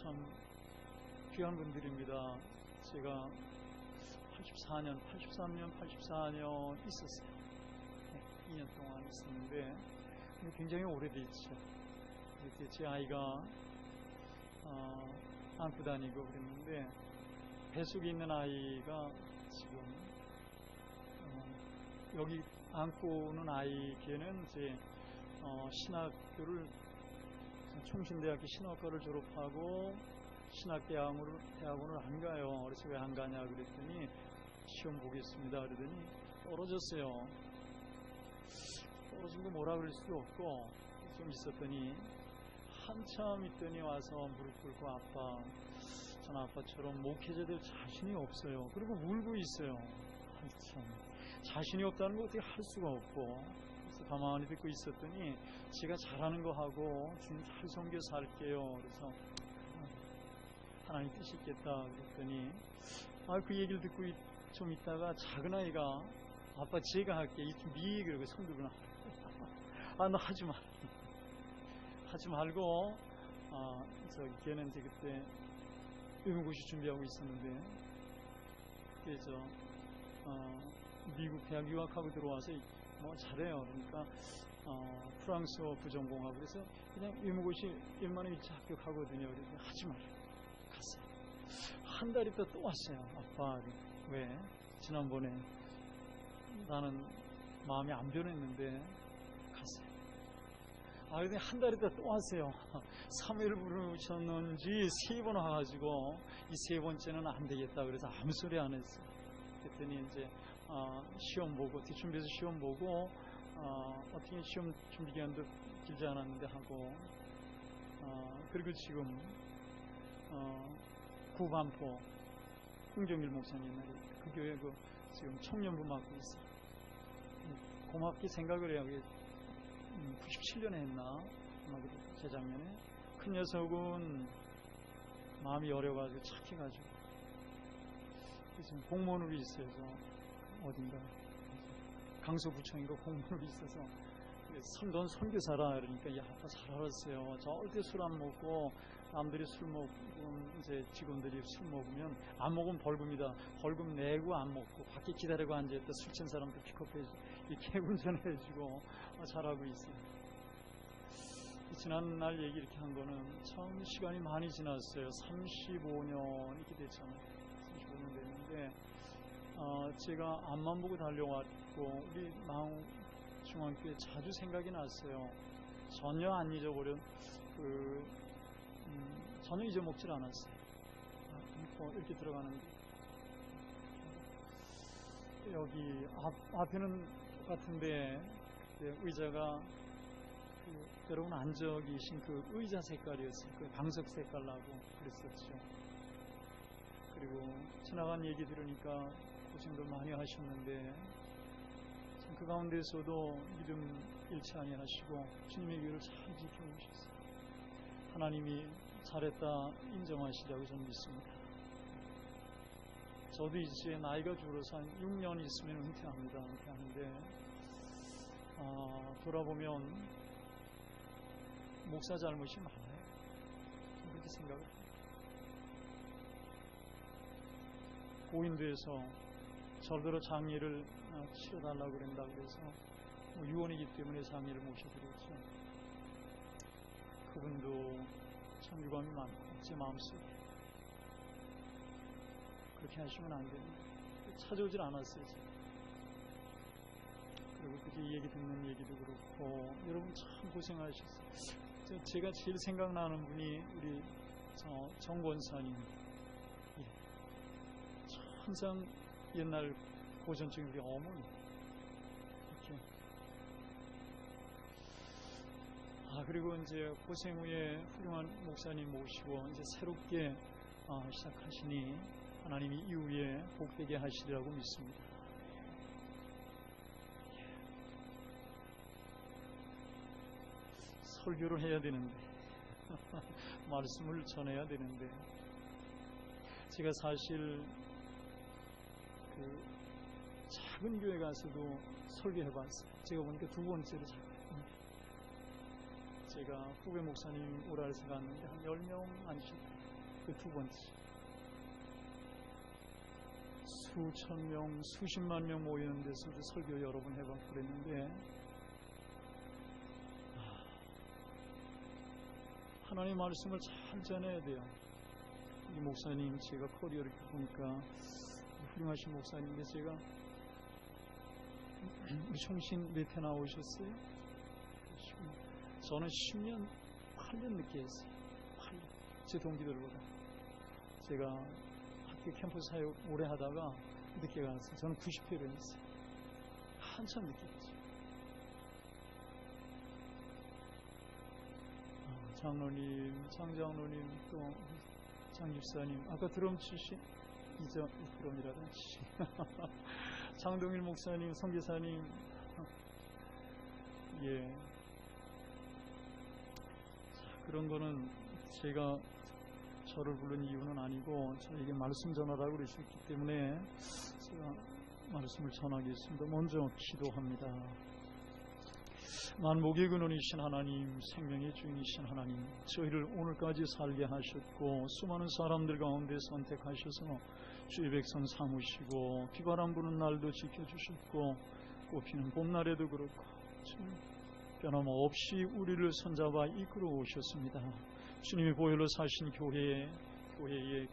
참 귀한 분들입니다. 제가 83년 있었어요. 2년 동안 있었는데 굉장히 오래됐죠. 이렇게 제 아이가 안고 다니고 그랬는데 뱃속에 있는 아이가 지금 여기 안고 오는 아이에게는 이제 신학교를 총신대학교 신학과를 졸업하고 신학대학원을 안 가요. 그래서 왜 안 가냐 그랬더니 시험 보겠습니다 그러더니 떨어졌어요. 떨어진 거 뭐라 그럴 수도 없고 좀 있었더니 한참 있더니 와서 무릎 꿇고 아빠, 전 아빠처럼 목회자 될 자신이 없어요. 그리고 울고 있어요. 참 자신이 없다는 거 어떻게 할 수가 없고, 그래서 가만히 듣고 있었더니 제가 잘하는 거 하고 주님 잘 섬겨 살게요. 그래서 하나님 뜻이 있겠다 그랬더니 그 얘기를 듣고 좀 있다가 작은 아이가 아빠 제가 할게 미 그러고 손 들고 나 너 하지 마. 하지 말고 걔는 이제 그때 의무고시 준비하고 있었는데 그게 미국 대학 유학하고 들어와서 뭐 잘해요. 그러니까 프랑스어 부전공하고 그래서 그냥 의무고시 1만원 1차 합격하거든요. 그래서 하지 말아요. 갔어요. 한 달 있다 또 왔어요. 아빠 왜? 지난번에 나는 마음이 안 변했는데 갔어요. 근데 한 달 있다 또 왔어요. 3일 부르셨는지 3번 와가지고 이 3번째는 안 되겠다 그래서 아무 소리 안 했어요. 그랬더니 이제 시험 보고 어떻게 준비해서 시험 보고 어떻게 시험 준비 기간도 길지 않았는데 하고 그리고 지금 구반포 홍정일 목사님 옛날에 그 교회 지금 청년부 맡고 있어요. 고맙게 생각을 해요. 97년에 했나? 재작년에. 큰 녀석은 마음이 여려가지고 착해가지고. 지금 공무원으로 있어요. 어딘가. 강서구청인가 공무원으로 있어서. 넌 선교사라. 그러니까, 야, 아빠 잘 알았어요. 절대 술 안 먹고, 남들이 술 먹고, 이제 직원들이 술 먹으면, 안 먹으면 벌금이다. 벌금 내고 안 먹고, 밖에 기다리고 앉아있다. 술 취한 사람도 픽업해주고, 이렇게 운전해주고, 잘하고 있어요. 지난날 얘기 이렇게 한 거는 참 시간이 많이 지났어요. 35년 이렇게 됐잖아요. 35년 됐는데, 제가 앞만 보고 달려왔고, 우리 중앙교회 자주 생각이 났어요. 전혀 안 잊어버린 전혀 잊어먹질 않았어요. 이렇게 들어가는데 여기 앞에는 똑같은데 의자가 여러분 앉아 계신 그 의자 색깔이었어요. 그 방석 색깔나고 그랬었죠. 그리고 지나간 얘기 들으니까 고생들 많이 하셨는데 그 가운데서도 믿음 잃지 아니하시고 주님의 교회를 잘 지켜오셨어요. 하나님이 잘했다 인정하시라고 저는 믿습니다. 저도 이제 나이가 줄어서 한 6년 있으면 은퇴합니다. 은퇴하는데 돌아보면 목사 잘못이 많아요. 그렇게 생각을 해요. 고인도에서 저더러 장례를 치러달라고 그런다고 그래서 유언이기 때문에 장례를 모셔드렸죠. 그분도 참 유감이 많고 제 마음속에 그렇게 하시면 안 됩니다. 찾아오질 않았어요. 그리고 그게 얘기 듣는 얘기도 그렇고 여러분 참 고생하셨어요. 제가 제일 생각나는 분이 우리 정 권사님. 항상 옛날 고전적인 우리 어머니 이렇게 그리고 이제 고생 후에 훌륭한 목사님 모시고 이제 새롭게 시작하시니 하나님이 이후에 복되게 하시리라고 믿습니다. 설교를 해야 되는데 말씀을 전해야 되는데 제가 사실 작은 교회 가서도 설교해봤어요. 제가 보니까 2번째로 제가 후배 목사님 오라에서 갔는데 한 10명 앉으셨어요. 그 두 번째, 수천 명, 수십만 명 모이는 데서도 설교 여러 번 해봤고 그랬는데 하나님의 말씀을 잘 전해야 돼요. 이 목사님, 제가 커리어를 보니까 훌륭하신 목사님인데 제가 우리 총신 몇 해 나오셨어요? 저는 10년, 8년 늦게 했어요. 8년. 제 동기들보다. 제가 학교 캠퍼스 사역 오래 하다가 늦게 갔어요. 저는 90회를 했어요. 한참 늦게 했죠. 장로님, 장장로님, 또 장집사님, 아까 드럼 치신 드럼이라든지 장동일 목사님, 선교사님, 예, 그런 거는 제가 저를 부른 이유는 아니고 저에게 말씀 전하라고 그러셨기 때문에 제가 말씀을 전하겠습니다. 먼저 기도합니다. 만복의 근원이신 하나님, 생명의 주인이신 하나님, 저희를 오늘까지 살게 하셨고 수많은 사람들 가운데 선택하셔서 주의 백성 삼으시고 비바람 부는 날도 지켜주셨고 꽃피는 봄날에도 그렇고 변함없이 우리를 손잡아 이끌어 오셨습니다. 주님이 보혈로 사신 교회의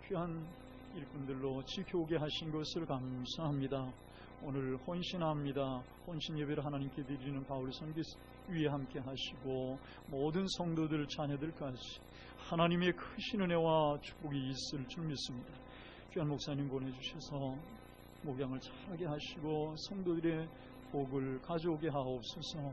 귀한 일꾼들로 지켜오게 하신 것을 감사합니다. 오늘 헌신합니다. 헌신 예배를 하나님께 드리는 바울 선교사 위에 함께 하시고 모든 성도들 자녀들까지 하나님의 크신 은혜와 축복이 있을 줄 믿습니다. 귀한 목사님 보내주셔서 목양을 잘하게 하시고 성도들의 복을 가져오게 하옵소서.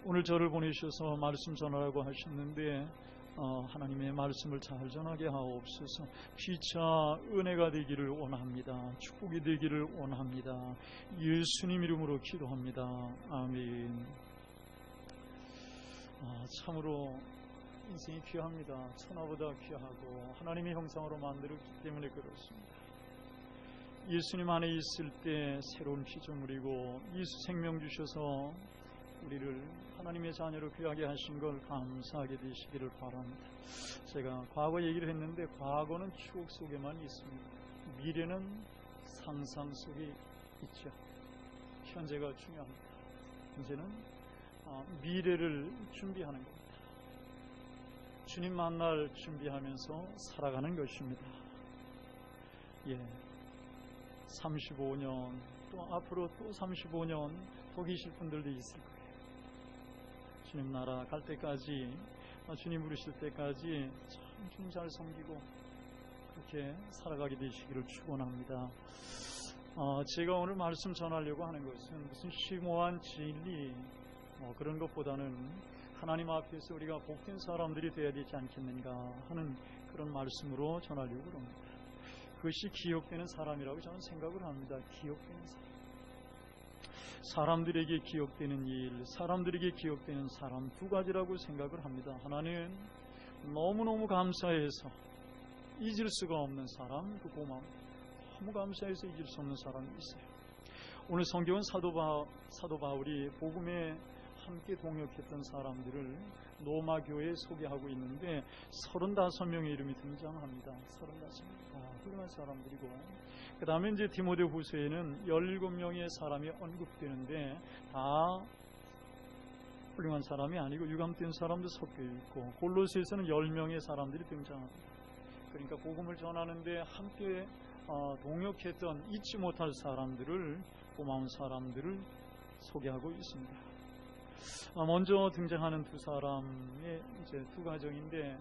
오늘 저를 보내셔서 말씀 전하라고 하셨는데 하나님의 말씀을 잘 전하게 하옵소서. 피차 은혜가 되기를 원합니다. 축복이 되기를 원합니다. 예수님 이름으로 기도합니다. 아멘. 참으로 인생이 귀합니다. 천하보다 귀하고 하나님의 형상으로 만들었기 때문에 그렇습니다. 예수님 안에 있을 때 새로운 피조물이고 예수 생명 주셔서 우리를 하나님의 자녀로 귀하게 하신 걸 감사하게 되시기를 바랍니다. 제가 과거 얘기를 했는데 과거는 추억 속에만 있습니다. 미래는 상상 속에 있죠. 현재가 중요합니다. 현재는 미래를 준비하는 겁니다. 주님 만날 준비하면서 살아가는 것입니다. 35년 또 앞으로 또 35년 더 계실 분들도 있을 거예요. 주님 나라 갈 때까지, 주님 부르실 때까지 참 주님 잘 섬기고 그렇게 살아가게 되시기를 축원합니다. 제가 오늘 말씀 전하려고 하는 것은 무슨 심오한 진리 그런 것보다는 하나님 앞에서 우리가 복된 사람들이 되어야 되지 않겠는가 하는 그런 말씀으로 전하려고 합니다. 그것이 기억되는 사람이라고 저는 생각을 합니다. 기억되는 사람. 사람들에게 기억되는 일, 사람들에게 기억되는 사람 두 가지라고 생각을 합니다. 하나는 너무너무 감사해서 잊을 수가 없는 사람, 그 고마움. 너무 감사해서 잊을 수 없는 사람이 있어요. 오늘 성경은 사도 바울이 복음에 함께 동역했던 사람들을 로마 교회에 소개하고 있는데 35명의 이름이 등장합니다. 35명. 훌륭한 사람들이고 그 다음에 이제 디모데 후서에는 17명의 사람이 언급되는데 다 훌륭한 사람이 아니고 유감된 사람도 섞여 있고 골로새에서는 10명의 사람들이 등장합니다. 그러니까 복음을 전하는데 함께 동역했던 잊지 못할 사람들을, 고마운 사람들을 소개하고 있습니다. 먼저 등장하는 두 사람의 이제 두 가정인데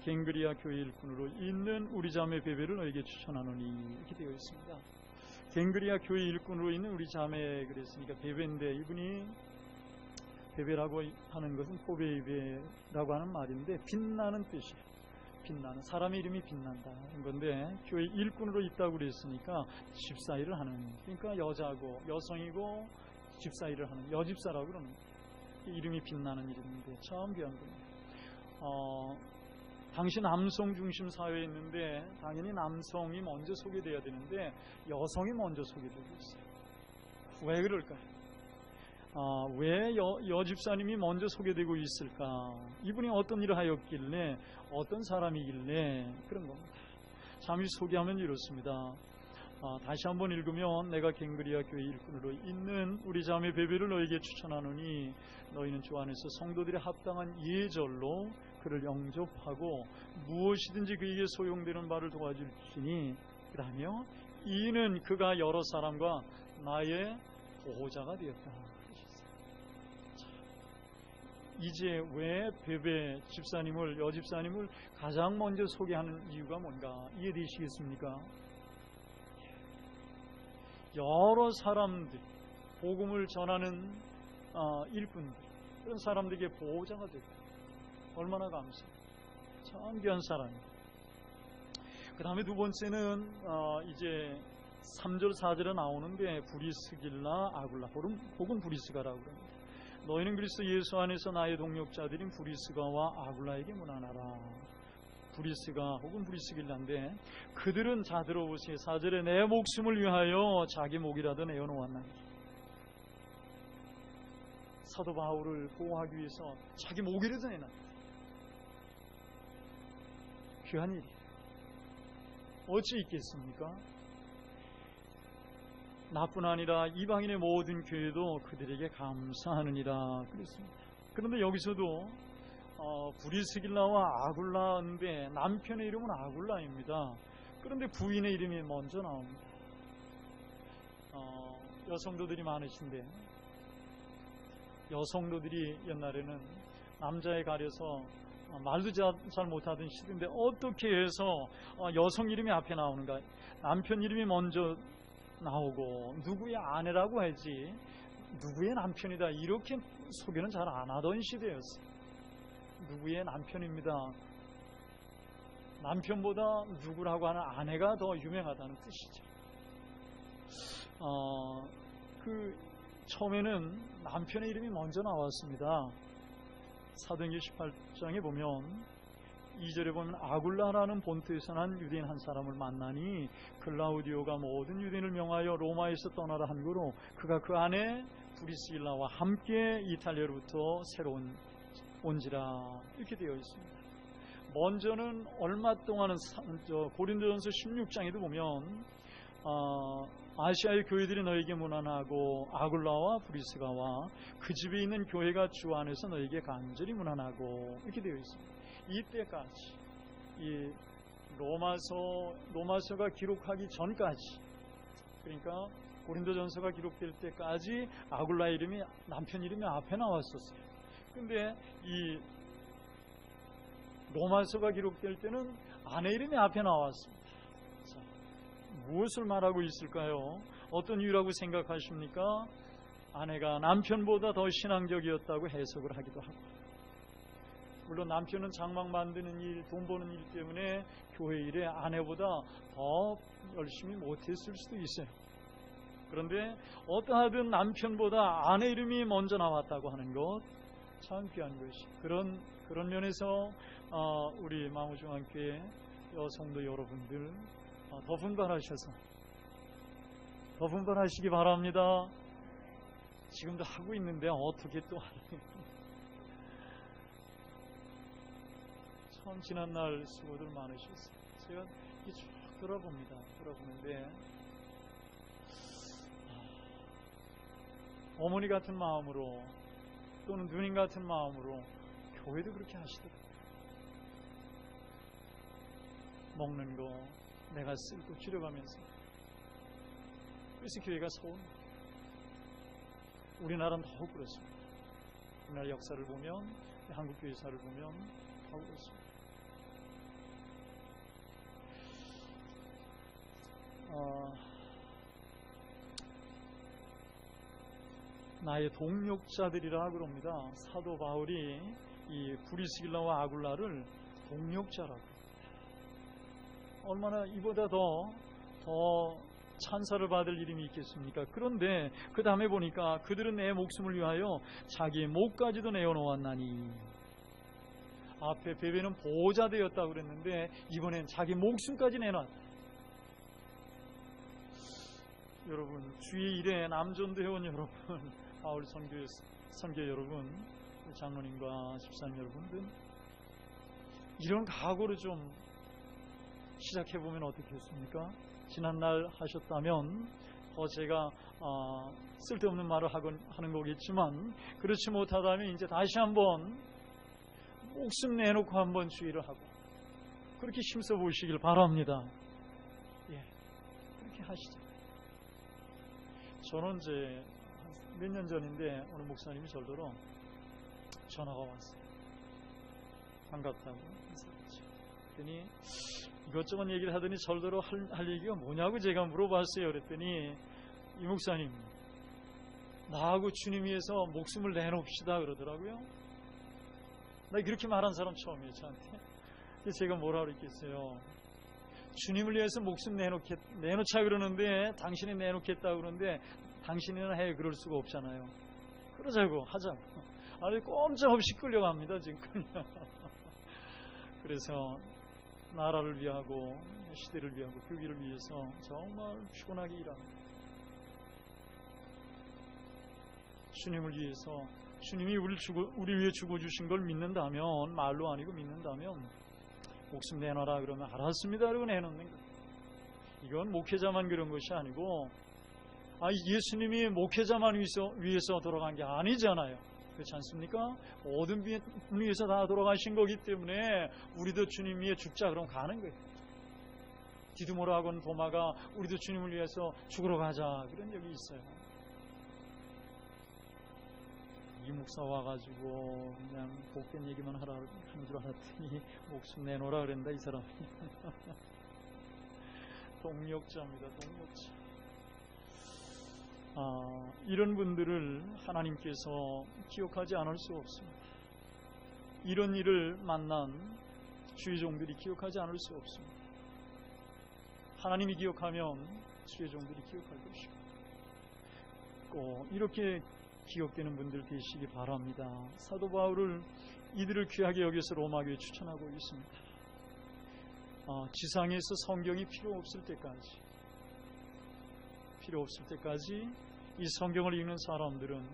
갱그리아 교회 일꾼으로 있는 우리 자매 베베를 너에게 추천하노니 이렇게 되어 있습니다. 갱그리아 교회 일꾼으로 있는 우리 자매 그랬으니까 베베인데 이분이 베베라고 하는 것은 포베이베라고 하는 말인데 빛나는 뜻이에요. 빛나는 사람의 이름이 빛난다 건데 교회 일꾼으로 있다고 그랬으니까 집사일을 하는, 그러니까 여자고 여성이고 집사일을 하는 여집사라고 그러는 거예요. 이름이 빛나는 이름인데 참 귀한 분이에요. 당시 남성 중심 사회에 있는데 당연히 남성이 먼저 소개돼야 되는데 여성이 먼저 소개되고 있어요. 왜 그럴까요? 왜 여집사님이 먼저 소개되고 있을까? 이분이 어떤 일을 하였길래, 어떤 사람이길래 그런 겁니다. 잠시 소개하면 이렇습니다. 다시 한번 읽으면, 내가 갱그리아 교회 일꾼으로 있는 우리 자매 베베를 너에게 추천하노니 너희는 주 안에서 성도들의 합당한 예절로 그를 영접하고 무엇이든지 그에게 소용되는 바를 도와줄지니, 그러며 이는 그가 여러 사람과 나의 보호자가 되었다. 이제 왜 베베 집사님을, 여집사님을 가장 먼저 소개하는 이유가 뭔가 이해되시겠습니까? 여러 사람들, 복음을 전하는 일꾼들, 그런 사람들에게 보호자가 됐다. 얼마나 감사해요. 참 귀한 사람이에요. 그 다음에 두 번째는 이제 3절 4절에 나오는데, 브리스길라 아굴라 혹은 브리스가라고 그럽니다. 너희는 그리스도 예수 안에서 나의 동역자들인 브리스가와 아굴라에게 문안하라. 브리스가 혹은 브리스길라인데, 그들은, 자 들어보세요, 4절에 내 목숨을 위하여 자기 목이라도 내어놓았나니. 사도 바울을 보호하기 위해서 자기 목이라도 내놨다. 귀한 일이에요. 어찌 있겠습니까? 나뿐 아니라 이방인의 모든 교회도 그들에게 감사하느니라 그랬습니다. 그런데 여기서도 브리스길라와 아굴라인데, 남편의 이름은 아굴라입니다. 그런데 부인의 이름이 먼저 나옵니다. 여성도들이 많으신데, 여성도들이 옛날에는 남자에 가려서 말도 잘 못하던 시대인데, 어떻게 해서 여성 이름이 앞에 나오는가? 남편 이름이 먼저 나오고, 누구의 아내라고 하지 누구의 남편이다 이렇게 소개는 잘 안 하던 시대였어요. 누구의 남편입니다. 남편보다 누구라고 하는 아내가 더 유명하다는 뜻이죠. 처음에는 남편의 이름이 먼저 나왔습니다. 사도행전 18장에 보면 2절에 보면, 아굴라라는 본토에서 난 유대인 한 사람을 만나니 클라우디오가 모든 유대인을 명하여 로마에서 떠나라 한 거로, 그가 그 안에 브리스길라와 함께 이탈리아로부터 새로 온지라, 이렇게 되어 있습니다. 먼저는 얼마 동안은 고린도전서 16장에도 보면 아시아의 교회들이 너에게 문안하고, 아굴라와 브리스가와 그 집에 있는 교회가 주 안에서 너에게 간절히 문안하고, 이렇게 되어 있습니다. 이때까지, 이 로마서가 기록하기 전까지, 그러니까 고린도전서가 기록될 때까지 아굴라 이름이, 남편 이름이 앞에 나왔었어요. 근데 이 로마서가 기록될 때는 아내 이름이 앞에 나왔습니다. 자, 무엇을 말하고 있을까요? 어떤 이유라고 생각하십니까? 아내가 남편보다 더 신앙적이었다고 해석을 하기도 하고, 물론 남편은 장막 만드는 일, 돈 버는 일 때문에 교회 일에 아내보다 더 열심히 못했을 수도 있어요. 그런데 어떠하든 남편보다 아내 이름이 먼저 나왔다고 하는 것, 참 귀한 것이. 그런 면에서 우리 망우중앙교회 여성도 여러분들 더 분발하시기 바랍니다. 지금도 하고 있는데 어떻게 또 하나요? 참 지난날 수고들 많으셨어요. 제가 쭉 돌아보는데 어머니 같은 마음으로, 또는 누님 같은 마음으로 교회도 그렇게 하시더라고요. 먹는 거 내가 쓸고 줄여가면서. 그래서 교회가 서운해요. 우리나라는 더욱 그렇습니다. 우리나라 역사를 보면, 한국 교회사를 보면 더욱 그렇습니다. 나의 동력자들이라 그럽니다. 사도 바울이 이 브리스길라와 아굴라를 동력자라고. 얼마나 이보다 더 찬사를 받을 이름이 있겠습니까? 그런데 그 다음에 보니까 그들은 내 목숨을 위하여 자기의 목까지도 내어놓았나니. 앞에 베베는 보호자 되었다고 그랬는데 이번엔 자기 목숨까지 내놨다. 여러분, 주의 일에 남존도 해온 여러분, 가을 선교 여러분, 장로님과 집사님 여러분들, 이런 각오를 좀 시작해보면 어떻겠습니까? 지난날 하셨다면 더 제가 쓸데없는 말을 하는 거겠지만, 그렇지 못하다면 이제 다시 한번 목숨 내놓고 한번 주의를 하고 그렇게 힘써 보시길 바랍니다. 예, 그렇게 하시죠. 저는 이제 몇 년 전인데 어느 목사님이 저더러 전화가 왔어요. 반갑다고 인사했죠. 그랬더니 이것저것 얘기를 하더니 저더러 할 얘기가 뭐냐고 제가 물어봤어요. 그랬더니 이 목사님, 나하고 주님 위해서 목숨을 내놓읍시다 그러더라고요. 나 그렇게 말한 사람 처음이에요, 저한테. 제가 뭐라 그랬겠어요. 주님을 위해서 목숨 내놓자 그러는데, 당신이 내놓겠다 그러는데 당신이나 해. 그럴 수가 없잖아요. 그러자고 하자고. 아주 꼼짝없이 끌려갑니다, 지금. 그래서 나라를 위하고 시대를 위하고 교회를 위해서 정말 피곤하게 일합니다. 주님을 위해서, 주님이 우리 위해 죽어주신 걸 믿는다면, 말로 아니고 믿는다면 목숨 내놔라 그러면 알았습니다 그러고 내놓는 거예요. 이건 목회자만 그런 것이 아니고, 예수님이 목회자만 위해서 돌아간 게 아니잖아요. 그렇지 않습니까? 모든 분 위해서 다 돌아가신 거기 때문에 우리도 주님 위해 죽자 그러면 가는 거예요. 디두모라고는 도마가 우리도 주님을 위해서 죽으러 가자 그런 적이 있어요. 이 목사 와가지고 그냥 복된 얘기만 하는 줄 알았더니 목숨 내놓으라 그랬다 이 사람이. 동력자입니다. 동력자. 이런 분들을 하나님께서 기억하지 않을 수 없습니다. 이런 일을 만난 주의 종들이 기억하지 않을 수 없습니다. 하나님이 기억하면 주의 종들이 기억할 것이고, 꼭 이렇게 기억되는 분들 되시기 바랍니다. 사도 바울을 이들을 귀하게 여겨서 로마교회에 추천하고 있습니다. 지상에서 성경이 필요 없을 때까지 이 성경을 읽는 사람들은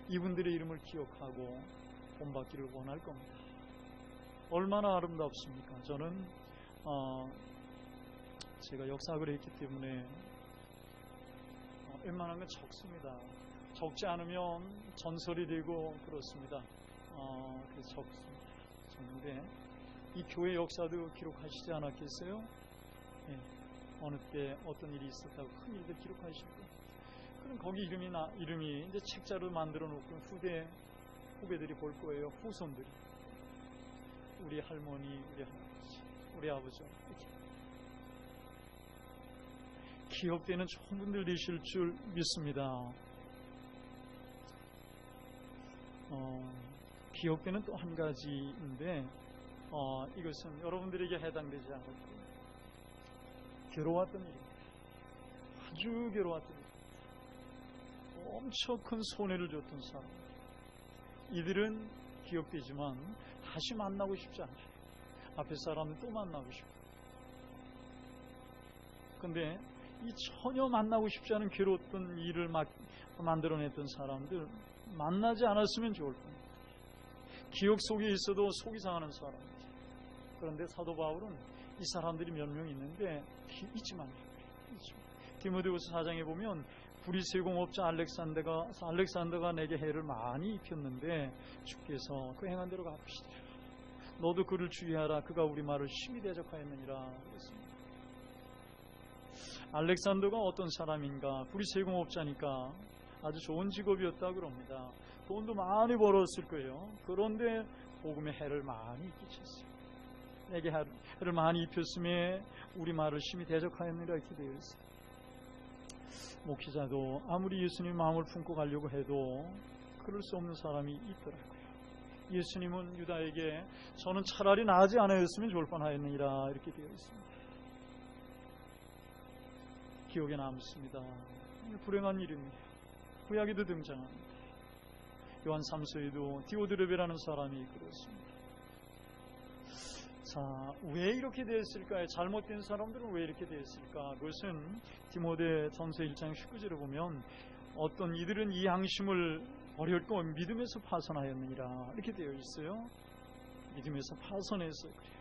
이분들의 이름을 기억하고 본받기를 원할 겁니다. 얼마나 아름답습니까? 저는 제가 역사학을 했기 때문에 웬만한 건 적습니다. 적지 않으면 전설이 되고 그렇습니다. 그래서 적는데 이 교회 역사도 기록하시지 않았겠어요? 네. 어느 때 어떤 일이 있었다고 큰 일들 기록하실 거예요. 그럼 거기 이름이 이제 책자로 만들어 놓고 후배들이 볼 거예요. 후손들이. 우리 할머니, 우리 할아버지, 우리 아버지 이렇게 기억되는 좋은 분들 되실 줄 믿습니다. 기억되는 또 한 가지인데 이것은 여러분들에게 해당되지 않을 거예요. 괴로웠던 일입니다. 아주 괴로웠던 일입니다. 엄청 큰 손해를 줬던 사람. 이들은 기억되지만 다시 만나고 싶지 않아요. 앞에 사람은 또 만나고 싶고. 근데 이 전혀 만나고 싶지 않은 괴로웠던 일을 만들어냈던 사람들 만나지 않았으면 좋을 겁니다. 기억 속에 있어도 속이 상하는 사람이죠. 그런데 사도 바울은 이 사람들이 몇 명 있는데 잊지 말라고 그래요. 디모데후서 4장에 보면 구리세공업자 알렉산더가 내게 해를 많이 입혔는데 주께서 그 행한 대로 갚으시더라. 너도 그를 주의하라. 그가 우리 말을 심히 대적하였느니라 그랬습니다. 알렉산더가 어떤 사람인가? 구리세공업자니까 아주 좋은 직업이었다 그럽니다. 돈도 많이 벌었을 거예요. 그런데 복음의 해를 많이 끼쳤어요. 내게 해를 많이 입혔음에 우리 말을 심히 대적하였느니라 이렇게 되어 있어요. 목회자도 아무리 예수님 마음을 품고 가려고 해도 그럴 수 없는 사람이 있더라고요. 예수님은 유다에게 저는 차라리 나지 않았으면 좋을 뻔하였느니라 이렇게 되어 있습니다. 기억에 남습니다. 불행한 일입니다. 구약에도 등장합니다. 요한 3서에도 디오드레베라는 사람이 그렇습니다. 자, 왜 이렇게 되었을까요? 잘못된 사람들은 왜 이렇게 되었을까? 그것은 디모데 전서 1장 19절에 보면 어떤 이들은 이 양심을 버렸고 믿음에서 파손하였느니라 이렇게 되어 있어요. 믿음에서 파손해서 그래요.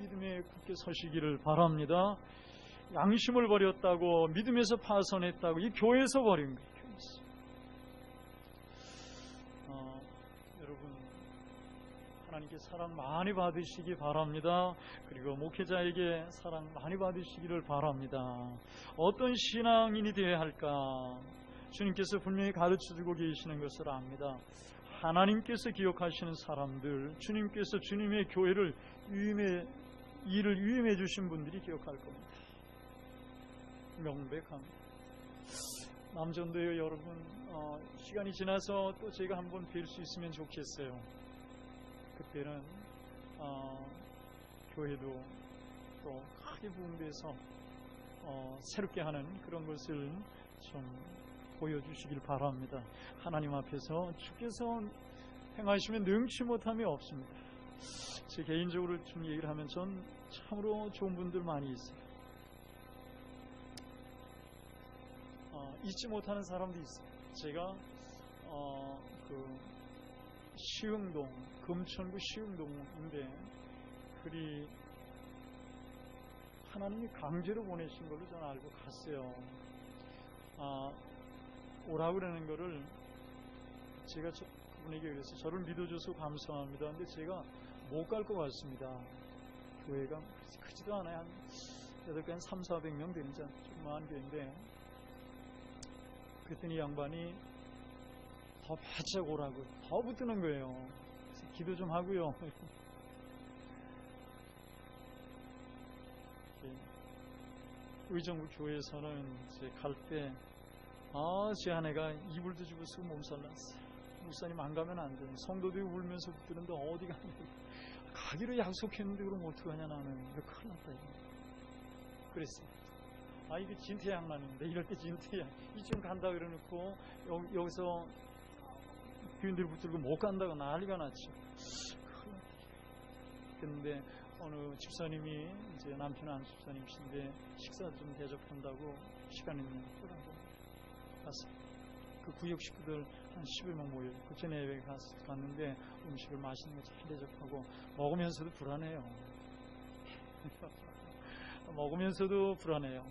믿음에 굳게 서시기를 바랍니다. 양심을 버렸다고 믿음에서 파손했다고 이 교회에서 버린 거예요. 교회에서. 여러분 하나님께 사랑 많이 받으시기 바랍니다. 그리고 목회자에게 사랑 많이 받으시기를 바랍니다. 어떤 신앙인이 되어야 할까? 주님께서 분명히 가르쳐주고 계시는 것을 압니다. 하나님께서 기억하시는 사람들, 주님께서 주님의 교회를 일을 위임해 주신 분들이 기억할 겁니다. 명백합니다. 남전도요 여러분, 시간이 지나서 또 제가 한번 뵐 수 있으면 좋겠어요. 그때는 교회도 또 크게 부흥돼서 새롭게 하는 그런 것을 좀 보여주시길 바랍니다. 하나님 앞에서 주께서 행하시면 능치 못함이 없습니다. 제 개인적으로 좀 얘기를 하면 전 참으로 좋은 분들 많이 있어요. 잊지 못하는 사람도 있어요. 제가 시흥동, 금천구 시흥동인데 그리 하나님이 강제로 보내신 걸로 저는 알고 갔어요. 오라고 그러는 거를 제가 그분에게 그래서 저를 믿어줘서 감사합니다. 근데 제가 못 갈 것 같습니다. 교회가 크지도 않아요. 한 300-400명 되는 조그마한 교회인데 그랬더니 양반이 더 바짝 오라고 더 붙드는 거예요. 그래서 기도 좀 하고요. 의정부 교회에서는 이제 갈 때 제 아내가 이불도 주고 쓰고 몸살 났어요. 목사님 안 가면 안 돼. 성도들이 울면서 붙드는데 어디 가냐. 가기로 약속했는데 그럼 어떡하냐 나는. 이거 큰일 났다 이거. 그랬어요. 이게 진퇴양난인데 이럴 때 진퇴양. 이쯤 간다 그래놓고 여기서 교인들이 붙들고 못 간다고 난리가 났죠. 큰일 났다. 근데 어느 집사님이 이제 남편 안 집사님이신데 식사 좀 대접한다고 시간 있는 거라고 갔어요. 그 구역 식구들 한 10여명 모여요. 그 전에 갔는데 음식을 맛있는 거 잘 대접하고 먹으면서도 불안해요. 먹으면서도 불안해요.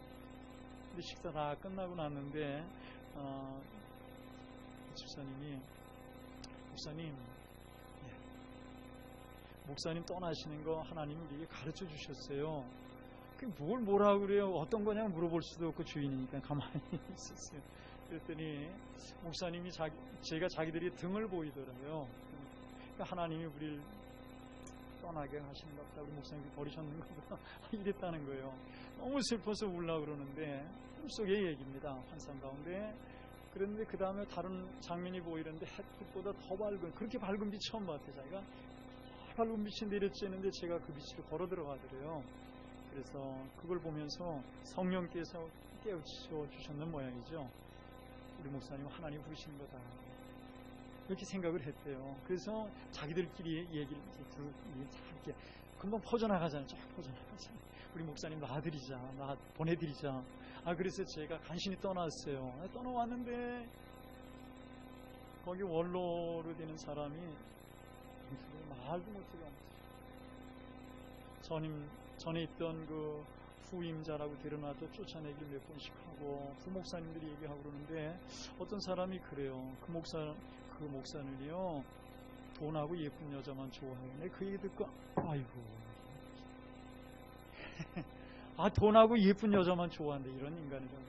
근데 식사 다 끝나고 났는데 집사님이 목사님 떠나시는 거 하나님이 우리에게 가르쳐 주셨어요. 뭘 뭐라 그래요? 어떤 거냐고 물어볼 수도 없고 주인이니까 가만히 있었어요. 그랬더니 목사님이 제가 자기들이 등을 보이더라고요. 그러니까 하나님이 우리를 떠나게 하시는 것 같다. 우리 목사님이 버리셨는 거다. 이랬다는 거예요. 너무 슬퍼서 울려고 그러는데 꿈속의 얘기입니다. 환상 가운데. 그런데 그 다음에 다른 장면이 보이는데 햇빛보다 더 밝은, 그렇게 밝은 빛 처음 봤대요. 자기가 밝은 빛이 내려쬐는데 제가 그 빛으로 걸어 들어가더래요. 그래서 그걸 보면서 성령께서 깨우쳐 주셨는 모양이죠. 우리 목사님 하나님 부르시는 거다. 이렇게 생각을 했대요. 그래서 자기들끼리 얘기를 이렇게 금방 퍼져나가잖아요. 쫙 퍼져나가잖아요. 우리 목사님 놔드리자, 보내드리자. 그래서 제가 간신히 떠났어요. 떠나왔는데 거기 원로로 되는 사람이 말도 못하게 전에 있던 그 후임자라고 데려놔도 쫓아내기를 몇 번씩 하고 부목사님들이 얘기하고 그러는데 어떤 사람이 그래요. 그 목사는요 돈하고 예쁜 여자만 좋아해요. 내가 그 얘기 듣고 아이고 돈하고 예쁜 여자만 좋아한대. 이런 인간이라고.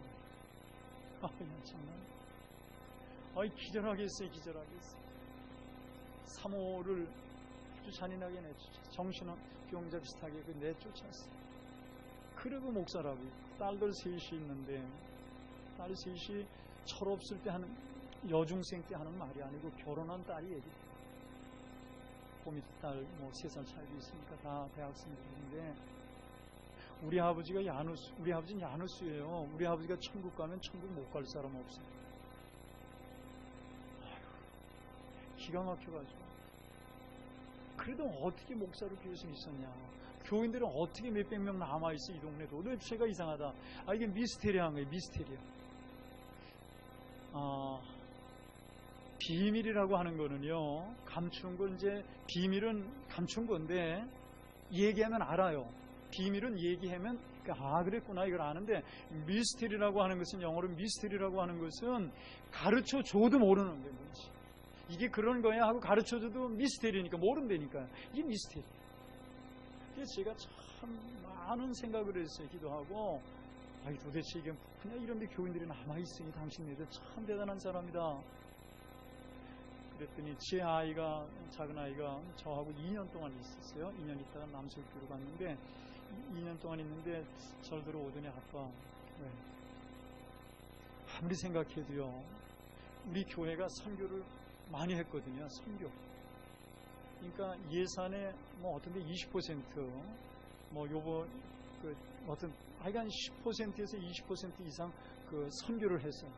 정말 기절하겠어요. 사모를 아주 잔인하게 내쫓았어요. 정신은 병자 비슷하게 내쫓았어요. 그리고 목사라고. 딸들 셋이 있는데 딸 셋이 철없을 때 하는, 여중생 때 하는 말이 아니고 결혼한 딸이 얘기해요. 딸 3살 차이도 있으니까 다 대학생들인데 우리 아버지는 야누스예요. 우리 아버지가 천국 가면 천국 못 갈 사람 없어요. 기가 막혀가지고. 그래도 어떻게 목사로 계속 있었냐. 교인들은 어떻게 몇백 명 남아있어 이 동네 도대체가 이상하다. 이게 미스테리한 거예요. 미스테리야. 비밀이라고 하는 거는요, 감춘 건 이제 비밀은 감춘 건데 얘기하면 알아요. 비밀은 얘기하면 그랬구나 이걸 아는데, 미스터리라고 하는 것은, 영어로 미스터리라고 하는 것은 가르쳐 줘도 모르는 거예요. 뭔지 이게 그런 거야 하고 가르쳐 줘도 미스터리니까 모른다니까. 이게 미스터리. 그래서 제가 참 많은 생각을 했어요. 기도하고, 도대체 이게 그냥 이런데 교인들이 남아있으니 당신네들 참 대단한 사람이다. 그랬더니 제 아이가, 작은 아이가 저하고 2년 동안 있었어요. 2년 있다가 남수교로 갔는데, 2년 동안 있는데 저를 들어오더니, 아빠, 왜? 아무리 생각해도요, 우리 교회가 선교를 많이 했거든요. 선교. 그러니까 예산의 어떤 데 20%, 어떤 하여간 10%에서 20% 이상 선교를 했어요.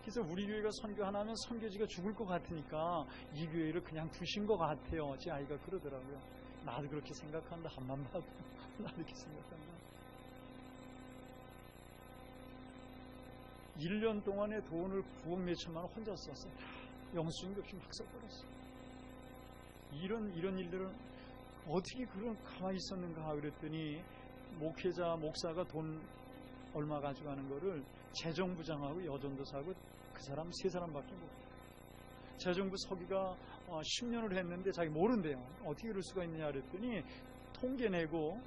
그래서 우리 교회가 선교 하나 하면 선교지가 죽을 것 같으니까 이 교회를 그냥 두신 것 같아요. 제 아이가 그러더라고요. 나도 그렇게 생각한다. 한만 봐도 나도 이렇게 생각한다. 1년 동안에 돈을 9억 몇천만 원 혼자 썼어요. 영수증도 없이 막 써버렸어요. 이런 일들은 어떻게 가만히 있었는가 그랬더니, 목회자, 목사가 돈 얼마 가져가는 거를 재정부장하고 여전도사하고 그 사람 3사람밖에 못해요. 재정부 서기가 10년을 했는데 자기 모른대요. 어떻게 그럴 수가 있느냐 그랬더니, 통계 내고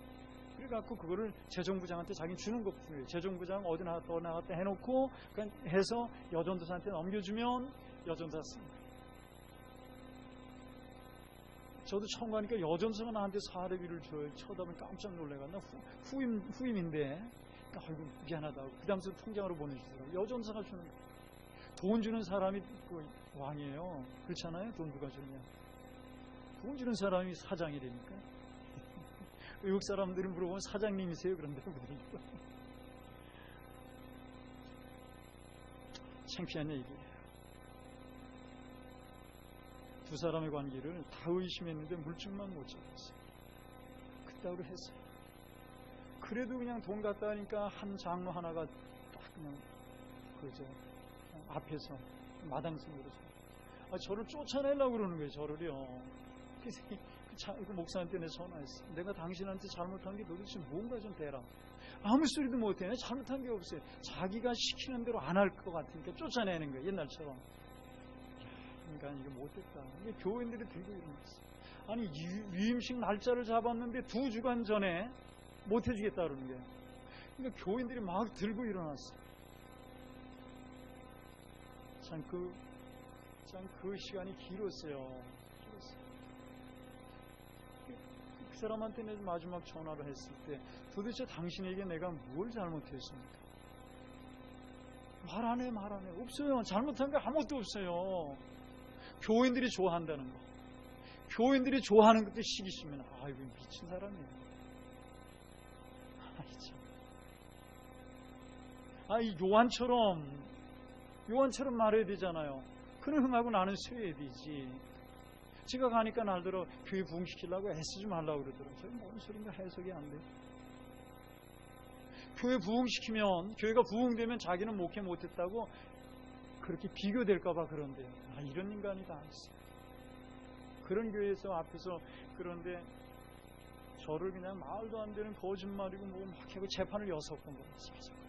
그래갖고 그거를 재정부장한테 자기는 주는 것뿐이에요. 재정부장 어디 나갔다 해놓고 그냥 해서 여전도사한테 넘겨주면 여전도사 씁니다. 저도 처음 가니까 여전도사가 나한테 사례비를 줘요. 쳐다보면 깜짝 놀래가. 나 후임인데, 아이고 미안하다고. 그 다음부터 통장으로 보내주더라고요. 여전도사가 주는 거예요. 돈 주는 사람이 왕이에요. 그렇잖아요. 돈 누가 주냐. 돈 주는 사람이 사장이 되니까. 외국 사람들이 물어보면 사장님이세요? 그런데 물으니까. 창피한 얘기예요. 두 사람의 관계를 다 의심했는데 물증만 못 잡았어요. 그따위로 했어요. 그래도 그냥 돈 갖다 하니까 한 장로 하나가 딱 그냥 앞에서 마당승으로 저를 쫓아내려고 그러는 거예요. 저를요. 그래서 그 목사한테 내가 전화했어. 내가 당신한테 잘못한 게 도대체 뭔가 좀 대라. 아무 소리도 못해. 잘못한 게 없어요. 자기가 시키는 대로 안 할 것 같으니까 쫓아내는 거예요. 옛날처럼. 그러니까 이거 못됐다. 이게 교인들이 들고 일어났어. 아니, 위임식 날짜를 잡았는데 2주간 전에 못 해주겠다 그러는 거예요. 그러니까 교인들이 막 들고 일어났어. 참 그 시간이 길었어요. 그 사람한테 내가 마지막 전화를 했을 때, 도대체 당신에게 내가 뭘 잘못했습니까? 말 안 해. 없어요. 잘못한 게 아무것도 없어요. 교인들이 좋아한다는 거. 교인들이 좋아하는 것도 시기시면, 아이고, 미친 사람이에요. 이 요한처럼 말해야 되잖아요. 그는 흥하고 나는 쇠해야 되지. 제가 가니까 날들어 교회 부흥시키려고 애쓰지 말라고 그러더라고요. 저게 뭔 소린가 해석이 안 돼. 교회 부흥시키면, 교회가 부흥되면 자기는 목회 못했다고 그렇게 비교될까봐 그런데요. 이런 인간이 다 있어요. 그런 교회에서 앞에서 그런데 저를 그냥 말도 안 되는 거짓말이고 막 하고 재판을 6번 걸었어요.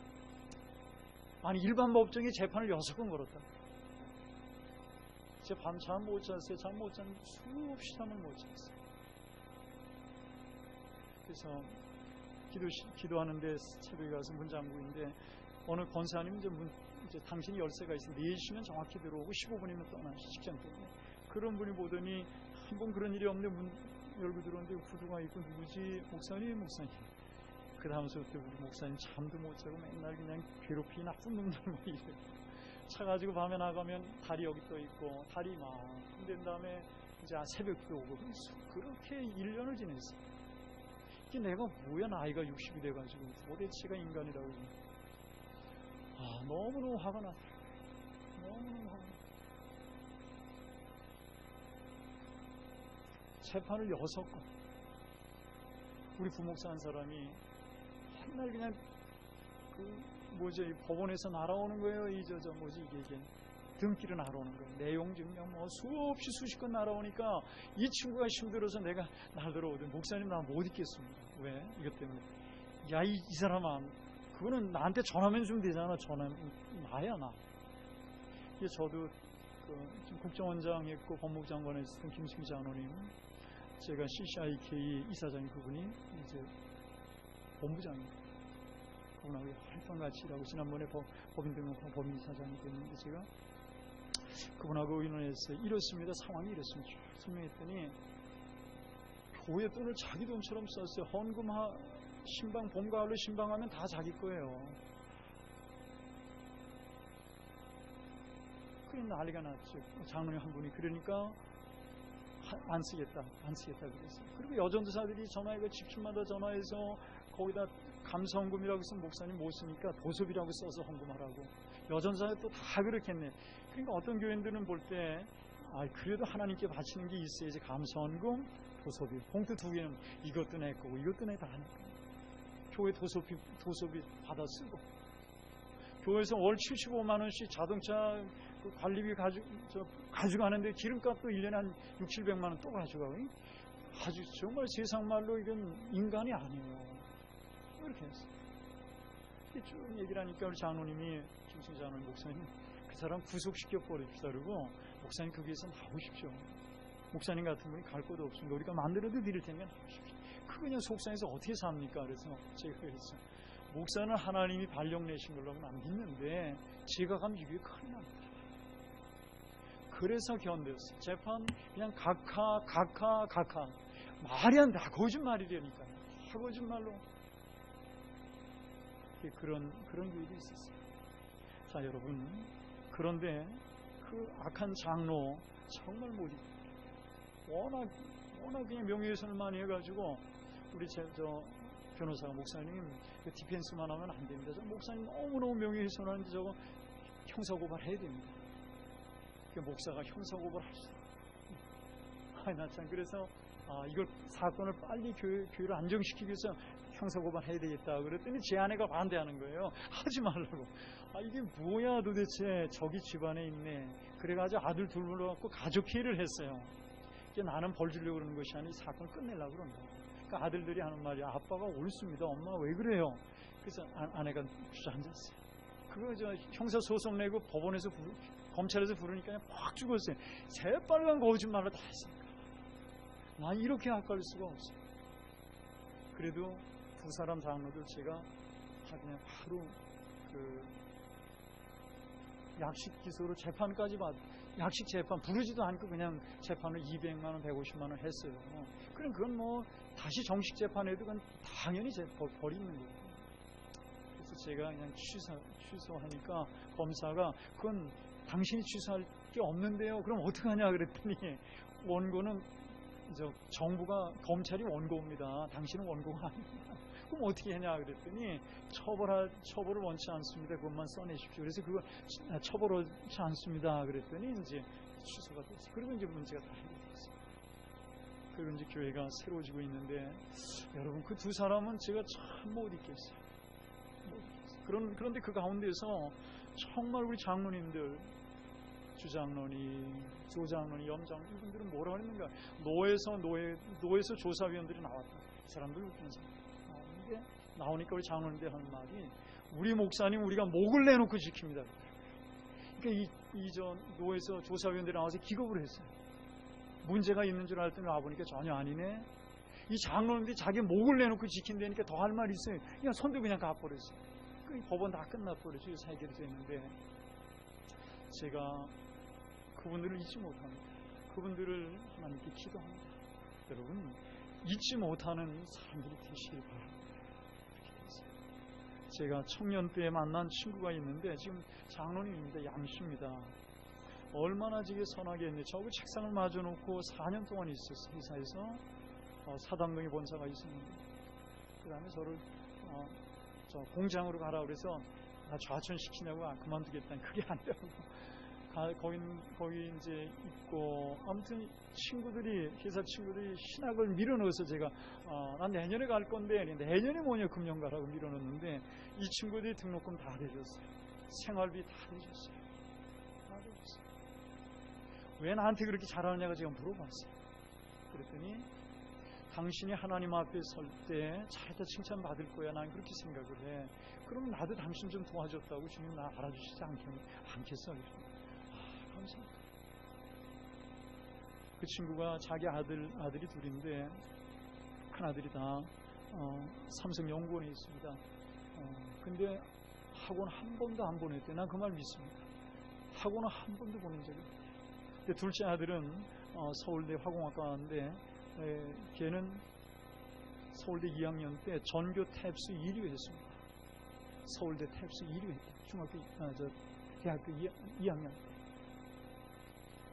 아니, 일반 법정에 재판을 6번 걸었다. 제가 밤 잠 못 잤어요. 잠 못 잤는데 수없이 잠을 못 잤어요. 그래서 기도하는데 새벽에 가서 문 잠그인데, 어느 권사님 이제 당신이 열쇠가 있어 4시면 정확히 들어오고 15분이면 떠나시 직장 때문에. 그런 분이 보더니 한 번 그런 일이 없는데 문 열고 들어오는데 구두가 있고, 누구지? 목사님. 그 다음서부터 우리 목사님 잠도 못 자고 맨날 그냥 괴롭히 나쁜 놈들 이래요. 차 가지고 밤에 나가면 다리 여기 떠 있고, 다리 막 된 다음에 이제 새벽도 오고, 그렇게 1년을 지냈어요. 이게 내가 뭐야, 나이가 60이 돼가지고 도대체가 인간이라고. 너무너무 화가 나더라고요. 너무너무 화가 나더라고요. 재판을 6건. 우리 부목사 한 사람이 맨날 그냥 이 법원에서 날아오는 거예요. 이게 등기를 날아오는 거예요. 내용 증명 뭐 수없이 수십 건 날아오니까 이 친구가 힘들어서 내가 날들어오든 목사님 나 못 있겠습니다. 왜? 이것 때문에. 야, 이 사람아, 그거는 나한테 전화면 주면 되잖아. 전화 나야 나. 이게 저도 지금 국정원장 했고 법무부 장관 했었던 김승희 장로님, 제가 CCIK 이사장인 그분이 이제 본부장입니다. 그분하고 활동 같이 일하고 지난번에 법인등록원 법인이사장이 됐는데 제가 그분하고 의논해서 이렇습니다. 상황이 이렇습니다. 설명했더니 교회 돈을 자기 돈처럼 썼어요. 헌금 신방 봄가을로 신방하면 다 자기 거예요. 그래 난리가 났죠. 장로님 한 분이 그러니까 안 쓰겠다 그랬어요. 그리고 여전도사들이 전화해서 집집마다 전화해서 거기다 감사헌금이라고 해서 목사님 못 쓰니까 도섭이라고 써서 헌금하라고. 여전도사들 또 다 그렇겠네. 그러니까 어떤 교인들은 볼 때 그래도 하나님께 바치는 게 있어야지. 감사헌금, 도섭이. 봉투 2개는 이것도 내 거고 이것도 내 다 하니까. 교회 도섭이 받아 쓰고. 교회에서 월 75만 원씩 자동차 관리비 가져가는데 기름값도 1년에 한 6, 700만 원 또 가져가고. 아주 정말 세상 말로 이건 인간이 아니에요. 이렇게 했어요. 쭉 얘기를 하니까 우리 장로님이, 김승희 장로님, 목사님, 그 사람 구속시켜 버립시다. 그러고, 목사님 거기에서 나오십시오. 목사님 같은 분이 갈 곳도 없습니다. 우리가 만들어도 드릴 테니까 나오십시오. 그 그냥 속상해서 어떻게 삽니까? 그래서 제가 그랬어요. 목사는 하나님이 발령 내신 걸로는 안 믿는데, 제가 가면 이게 큰일 납니다. 그래서 견뎠어요. 재판, 그냥 각하. 말이 안 돼. 거짓말이라니까요. 다 거짓말로. 그런 일이 있었어요. 자, 여러분. 그런데 그 악한 장로 정말 못 이겨요. 워낙 그냥 명예훼손을 많이 해가지고 우리 변호사가 목사님 디펜스만 하면 안 됩니다. 목사님 너무너무 명예훼손하는데 저거 형사고발 해야 됩니다. 목사가 형사고발 할 수 있어요. 나 참 그래서 이걸 사건을 빨리 교회를 안정시키기 위해서 형사고발 해야 되겠다 그랬더니 제 아내가 반대하는 거예요. 하지 말라고. 이게 뭐야 도대체. 저기 집안에 있네. 그래가지고 아들 둘 불러갖고 가족 피해를 했어요. 나는 벌 주려고 그러는 것이 아니라 사건을 끝내려고 그런다. 그러니까 아들들이 하는 말이 아빠가 옳습니다. 엄마 왜 그래요? 그래서 아내가 주저앉았어요. 그거 형사소송 내고 법원에서 검찰에서 부르니까 팍 죽었어요. 새빨간 거짓말로 다 했으니까. 난 이렇게 헷갈릴 수가 없어요. 그래도 두 사람 장로들 제가 그냥 바로 약식 기소로 재판까지 약식 재판 부르지도 않고 그냥 재판을 200만 원, 150만 원 했어요. 그럼 그건 뭐 다시 정식 재판해도 그건 당연히 버리는 거예요. 그래서 제가 그냥 취소하니까 검사가 그건 당신이 취소할 게 없는데요. 그럼 어떡하냐 그랬더니 원고는 정부가 검찰이 원고입니다. 당신은 원고가 아닙니다. 그럼 어떻게 하냐 그랬더니 처벌을 원치 않습니다. 그것만 써내십시오. 그래서 그거 처벌 원치 않습니다. 그랬더니 이제 취소가 됐어요. 그리고 이제 문제가 다 해결됐어요. 그리고 이제 교회가 새로워지고 있는데 여러분 그 두 사람은 제가 참 못 잊겠어요. 그런데 그 가운데서 정말 우리 장로님들 주장로니, 조장로니, 염장 이분들은 뭐라고 했는가? 노에서 조사위원들이 나왔다. 이 사람들 웃기는 사람. 이게 나오니까 우리 장로님들 하는 말이 우리 목사님 우리가 목을 내놓고 지킵니다. 그러니까 노에서 조사위원들이 나와서 기겁을 했어요. 문제가 있는 줄 알았더니 와보니까 전혀 아니네. 이 장로님들이 자기 목을 내놓고 지킨다니까 더 할 말이 있어요. 그냥 손도 그냥 가버렸어요. 그 법원 다 끝나버렸죠. 그래서 해결이 됐는데 제가 그분들을 잊지 못합니다. 그분들을 하나님께 기도합니다. 여러분 잊지 못하는 사람들이 되시길 바랍니다. 그렇게 됐어요. 제가 청년 때 만난 친구가 있는데 지금 장로님입니다. 양씨입니다. 얼마나 지금 선하게 했는지 저하고 책상을 마주놓고 4년 동안 있었어요. 회사에서 사당동에 본사가 있었는데 그 다음에 저를 공장으로 가라 그래서 좌천시키냐고 그만두겠다니 그게 안 되고 거기 이제 있고 아무튼 회사 친구들이 신학을 밀어넣어서 제가 난 내년에 갈 건데 내년에 뭐냐 금년가라고 밀어넣는데 이 친구들이 등록금 다 내줬어요. 생활비 다 내줬어요. 왜 나한테 그렇게 잘하느냐고 제가 물어봤어요. 그랬더니 당신이 하나님 앞에 설 때 잘했다 칭찬받을 거야. 난 그렇게 생각을 해. 그럼 나도 당신 좀 도와줬다고 주님 나 알아주시지 않겠어? 감사합니다. 그 친구가 자기 아들이 둘인데 큰 아들이 다 삼성연구원에 있습니다. 근데 학원 한 번도 안 보냈대. 난 그 말 믿습니다. 학원은 한 번도 보낸 적이 없대. 근데 둘째 아들은 서울대 화공학과인데 걔는 서울대 2학년 때 전교 탭스 1위 했습니다. 서울대 탭스 1위 했대. 대학교 2학년 때.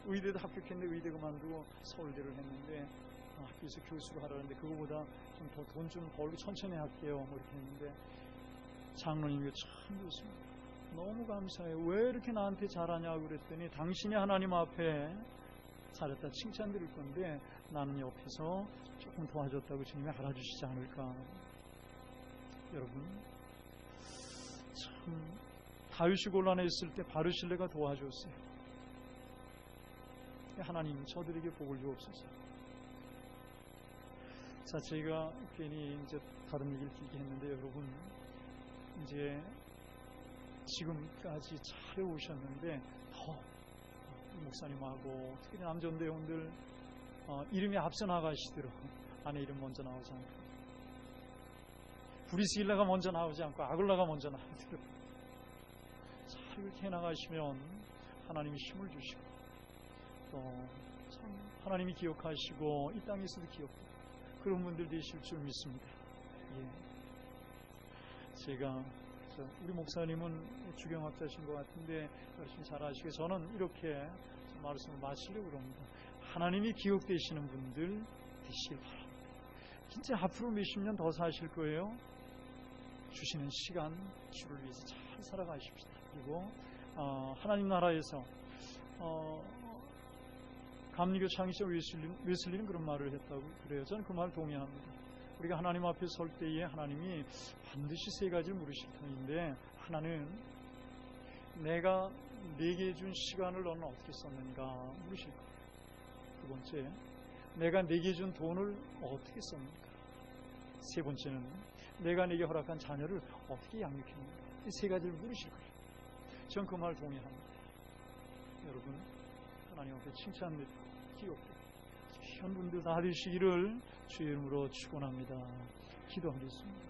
의대도 합격했는데 의대 그만두고 서울대를 했는데 학교에서 교수로 하라는데 그거보다 좀 더 돈 좀 벌고 천천히 할게요. 뭐 이렇게 했는데 장로님이 참 좋습니다. 너무 감사해요. 왜 이렇게 나한테 잘하냐고 그랬더니 당신이 하나님 앞에 잘했다 칭찬 드릴 건데 나는 옆에서 조금 도와줬다고 주님이 알아주시지 않을까. 여러분 참 다윗이 곤란해 있을 때 바르실레가 도와줬어요. 하나님 저들에게 복을 주옵소서. 자, 제가 괜히 이제 다른 얘기를 길게 했는데 여러분 이제 지금까지 잘 오셨는데 더 목사님하고 특히 남전대원들 이름이 앞서 나가시도록 아내 이름 먼저 나오지 않고 브리스길라가 먼저 나오지 않고 아굴라가 먼저 나오도록 잘 이렇게 해나가시면 하나님이 힘을 주시고 또 참 하나님이 기억하시고 이 땅에서도 기억되고 그런 분들 되실 줄 믿습니다. 제가 우리 목사님은 주경학자신 것 같은데 열심히 잘 아시고 저는 이렇게 말씀을 마치려고 합니다. 하나님이 기억되시는 분들 되시길 바랍니다. 진짜 앞으로 몇십 년 더 사실 거예요. 주시는 시간 주를 위해서 잘 살아가십시다. 그리고 하나님 나라에서 감리교 창시자 웨슬리는 그런 말을 했다고 그래요. 저는 그 말 동의합니다. 우리가 하나님 앞에 설 때에 하나님이 반드시 세 가지를 물으실 터인데 하나는 내가 내게 준 시간을 너는 어떻게 썼는가 물으실 거예요. 두 번째, 내가 내게 준 돈을 어떻게 썼는가. 세 번째는 내가 내게 허락한 자녀를 어떻게 양육했는가. 이 세 가지를 물으실 거예요. 전 그 말 동의합니다. 여러분 하나님 앞에 칭찬드리고 기억되고 귀한 분들 다 되시기를 주의 이름으로 축원합니다. 기도하겠습니다.